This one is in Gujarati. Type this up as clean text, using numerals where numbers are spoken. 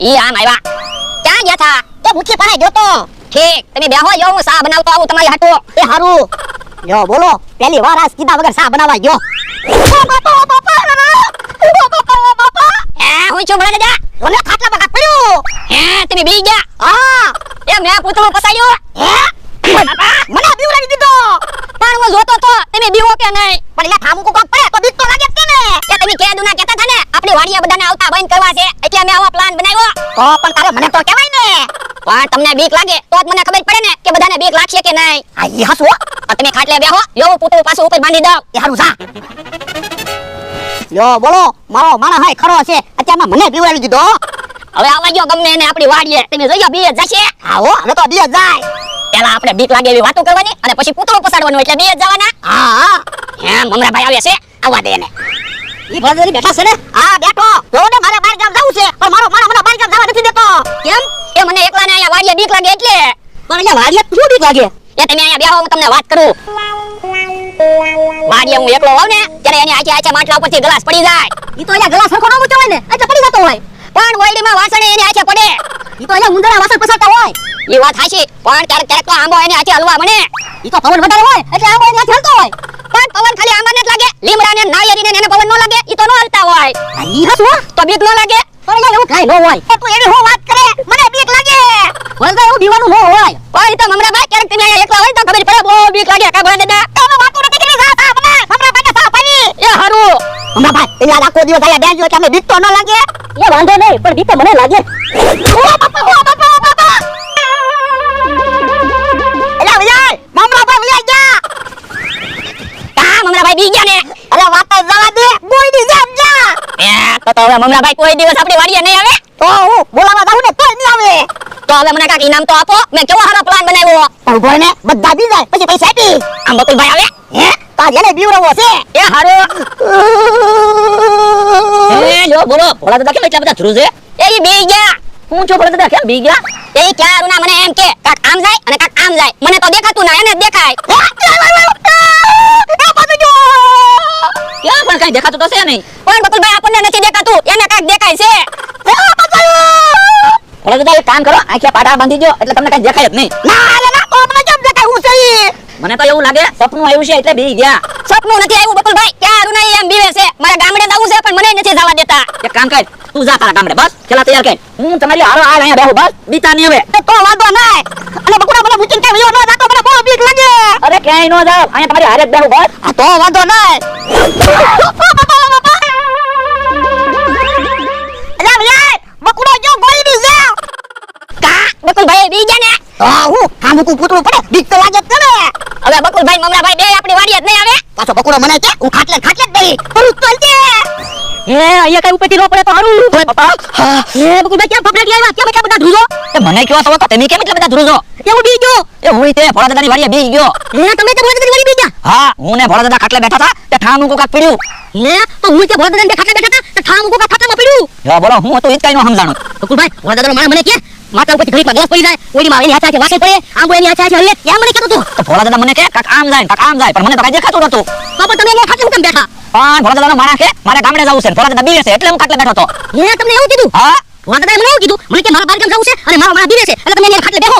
ઈ આમ આવ્યા. ક્યાં ગયા થા? એ ભૂખી પાડે ગયો તો. ઠીક, તમે બેહો, જો હું સા બનાવતો આવું તમારી હાટુ. એ હારું. યો બોલો, પહેલી વાર આ કીધા વગર સા બનાવવા ગયો. હું છું ભલા દાદા. ઓલે ખાટલા બગા પડ્યું. તમે બી ગયા? હા. એ મેં પૂતળું પસાડ્યું. મને બીવડાવી દીધો. પણ હું જોતો તો તમે બીવો કે નહીં? પણ એટલે ઠામું કોક પડે તો બીક તો લાગે જ કે ને. એ તમે કે દુના કહેતા હતા ને આપણી વાડીએ બધાને આવતા બંધ કરવા છે એટલે મેં આવો પ્લાન બનાવ્યો. તો પણ તારે મને તો કહેવાય ને. પણ તમને બીક લાગે તો જ મને ખબર પડે ને કે બધાને બીક લાગશે કે નહીં. આ ઈ હસવો. તમે ખાટલે બેહો, યો પૂતળું પાછું ઉપર બાંધી દઉં. એ હારું જા. યો બોલો, મારો માણસ હાય ખરો છે. અત્યારમાં મને બીવડાવી દીધો. હવે આવવા ગયો ગમે એને આપણી વાડીએ. તમે જોયો બી જશે. આવો, હવે તો બી જાય. પેલા આપણે બીક લાગે એવી વાતો કરવાની અને પછી પૂતળું પસાડવાનું એટલે બી જવાના. હા. મમરાભાઈ આવે છે, આવવા દે એને. ઈ ભરદરી બેઠા છે ને? હા બેઠો. જો ને મારે બહાર ગામ જવું છે પણ મારો માણસ મને બહાર ગામ જવા નથી દેતો. કેમ? એ મને એકલાને અહીંયા વાડીએ બીક લાગે એટલે. પણ અહીંયા વાડીએ શું બીક લાગે? એ તમે અહીંયા બેહો, હું તમને વાત કરું. વાડીએ હું એકલો હોઉં ને ત્યારે એની આચે માટલા ઉપરથી ગ્લાસ પડી જાય. ઈ તો અહીંયા ગલાસ સરખો ન મૂક્યો હોય ને એટલે પડી જતો હોય. પણ ઓયડીમાં વાસણે એની આચે પડે. ઈ તો અહીંયા મુંદરા વાસણ પસારતા હોય. એ વાત હાચી, પણ ક્યારેક તો આંબો એની આચે હલવા બને. ઈ તો પવન વધારે હોય એટલે આંબો એની હાથે હલતો હોય. પણ પવન ખાલી આંબાને જ લાગે, લીમડાને નાળિયેરીને એને પવન ન લાગે. ઈ તો ન હલતા હોય. ઈ હસવો તો બીક ન લાગે? પણ અહીંયા એવું કાઈ ન હોય. તું એવી હું વાત કરે મને બીક લાગે. વલગા એવું દીવાનું ન હોય. પણ ઈ તો મમરાભાઈ ક્યારેક તમે અહીંયા એકલા હોય તો ખબર પડે બહુ બીક લાગે. કા ભલા દાદા? તમે વાતો નથી કરી જા તા મને. મમરાભાઈને સા પાડી. એ હારું. મમરાભાઈ પેલા આખો દિવસ અહીંયા બેઠો કે અમે બીક તો ન લાગે. એ વાંધો નહીં પણ બીક તો મને લાગે. ઓ બાપા ઓ બાપા ઓ બાપા. એલા વિજય મમરાભાઈ વિજય જા. કા મમરાભાઈ બી ગયા ને? અરે વાત જવા દે બોયડી જામ જા. તો હવે મમરાભાઈ કોઈ દિવસ આપણી વાડીએ નહીં આવે? તો હું બોલાવા જાઉં ને તોય નહીં આવે. તો હવે મને કાક ઇનામ તો આપો. મેં કેવો સારો પ્લાન બનાવ્યો. પણ ઉભો ને બધા બી જાય પછી પૈસા આપી. આમ બકુલભાઈ આવે? હે તાર જેને બીવરવો છે. એ હારું. યો બોલો, ભોળા દાદા કેમ એટલા બધા ધ્રુવ છે? એ બી ગયા. હું છો ભોળા દાદા કેમ બી ગયા? એ ક્યારુના મને એમ કે કાક આમ જાય અને કાક આમ જાય. મને તો દેખાતું ના, એને જ દેખાય. ક્યાં પણ કઈ દેખાતું તો છે નહીં. પણ બકુલભાઈ આપણને નથી દેખાતું, એને કાક દેખાય છે. ભોળા દાદા એક કામ કરો, આંખે પાટા બાંધી દો એટલે તમને કઈ દેખાય જ નહીં. ના રે ના તો મને કેમ દેખાય હું છે. મને તો એવું લાગે સપનું આવ્યું છે એટલે બી ગયા. સપનું નથી આવ્યું બકુલભાઈ, ક્યારુના એમ બીવે છે. મારા ગામડે જવું છે પણ મને નથી જવા દેતા. એક કામ કર, તું જા તારા ગામડે બસ. ચલા તૈયાર કર, હું તમારી હારો હાલ અહીંયા બેહું બસ. બીતા નહીં હવે. તો વાંધો નહીં. અને બકુડા મને મૂકીને કે વિયો ન જાતો મને બહુ બીક લાગે. અરે ક્યાંય નો જાવ, અહીંયા તમારી હારે જ બેહું બસ. આ તો વાંધો નહીં. અલા વિજય બકુડો જો ગોળી છે. કા બકુલભાઈ બી ગયા ને? હા હું કામુકુ પૂતળું પડે બીક તો લાગે જ ને. હવે બકુલભાઈ મમરાભાઈ બે આપણી વાડીએ જ નહીં આવે? પાછો બકુડો મને કે હું ખાટલે જ બેહી. પણ ચાલજે. એ અહીંયા કઈ ઉપરથી નો પડે તો હારું. બાપા એ બકુડા કેમ ફફડાટી આવ્યા? કેમ એટલા બધા ધ્રુજો? એ મને કયો તો તમે કેમ એટલા બધા ધ્રુજો? કેવું બી ગયો? એ હું તે ભોળા દાદાની વાડીએ બેહી ગયો. હે તમે તે ભોળા દાદાની વાડી બી ગયા? હા, હું ને ભોળા દાદા ખાટલે બેઠા હતા તે ઠામું કોક પડ્યું. હે તો હું તે ભોળા દાદાની ખાટલે બેઠા હતા તો ઠામ કોકા ખાટલામાં પડ્યું. જો બોલો, હું તો ઈ જ કઈ નો સમજાણું. બકુલભાઈ ભોળા દાદાનો માણસ મને કે માથા ઉપરથી ઘડીકમાં ગ્લાસ પડી જાય, ઓડીમાં એની હાથે વાસણ પડે, આંબો એની હાથે હલે. એમ મને કહેતો તું. તો ભોળા દાદા મને કે કાક આમ જાય કાક આમ જાય, પણ મને તો કઈ દેખાતું નતું. તો પણ તમે એની ખાટલે કેમ બેઠા? પણ ભોળા દાદાનો માણસ કે મારે ગામડે જવું છે, ભોળા દાદા બીવે છે એટલે હું ખાટલે બેઠો હતો. હે તમને એવું કીધું? હા, ભોળા દાદાએ મને એવું કીધું મને કે મારા બાર ગામ જવું છે અને મારો માણસ બીવે છે એટલે તમે એની ખાટલે બેહો.